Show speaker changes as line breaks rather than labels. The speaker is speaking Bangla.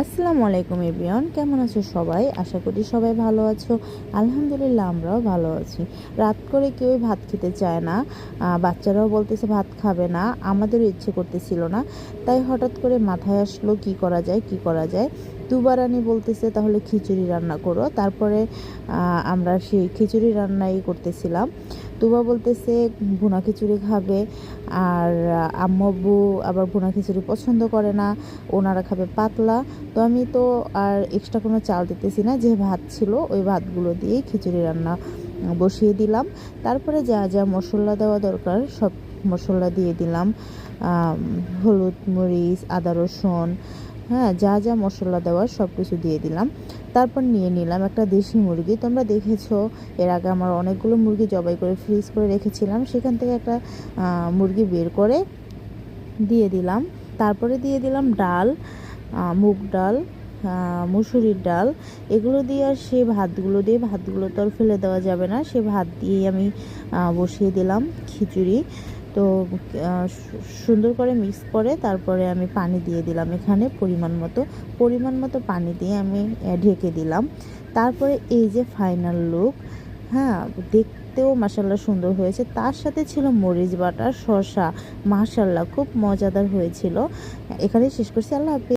আসসালামু আলাইকুম এভরিওয়ান, কেমন আছো সবাই? আশা করি সবাই ভালো আছো। আলহামদুলিল্লাহ আমরাও ভালো আছি। রাত করে কেউই ভাত খেতে চায় না, বাচ্চারাও বলতেছে ভাত খাবে না, আমাদেরও ইচ্ছে করতেছিল না। তাই হঠাৎ করে মাথায় আসলো কি করা যায় কি করা যায়। দুবারানি বলতেছে তাহলে খিচুড়ি রান্না করো। তারপরে আমরা সেই খিচুড়ি রান্নাই করতেছিলাম। তুবা বলতেছে ভুনা খিচুড়ি খাবে, আর আম্মু আব্বু আবার ভুনা খিচুড়ি পছন্দ করে না, ওনারা খাবে পাতলা। তো আমি তো আর এক্সট্রা কোনো চাল দিতেছি না, যে ভাত ছিল ওই ভাতগুলো দিয়েই খিচুড়ি রান্না বসিয়ে দিলাম। তারপরে যা যা মশলা দেওয়া দরকার সব মশলা দিয়ে দিলাম, হলুদ মরিচ আদা রসুন, হ্যাঁ, যা যা মশলা দেওয়ার সব কিছু দিয়ে দিলাম। তারপর নিয়ে নিলাম একটা দেশি মুরগি। তোমরা দেখেছো এর আগে আমার অনেকগুলো মুরগি জবাই করে ফ্রিজ করে রেখেছিলাম, সেখান থেকে একটা মুরগি বের করে দিয়ে দিলাম। তারপরে দিয়ে দিলাম ডাল, মুগ ডাল, মুসুরির ডাল। এগুলো দিয়ে আর সে ভাতগুলো তো আর ফেলে দেওয়া যাবে না, সে ভাত দিয়েই আমি বসিয়ে দিলাম খিচুড়ি। তো সুন্দর করে মিক্স করে তারপরে আমি পানি দিয়ে দিলাম, এখানে পরিমাণ মতো পানি দিয়ে আমি ঢেকে দিলাম। তারপরে এই যে ফাইনাল লুক, হ্যাঁ, দেখতেও মাশাল্লাহ সুন্দর হয়েছে। তার সাথে ছিল মরিচ বাটা, শসা, মাশাল্লাহ খুব মজাদার হয়েছিল। এখানেই শেষ করছি। আল্লাহ হাফেজ।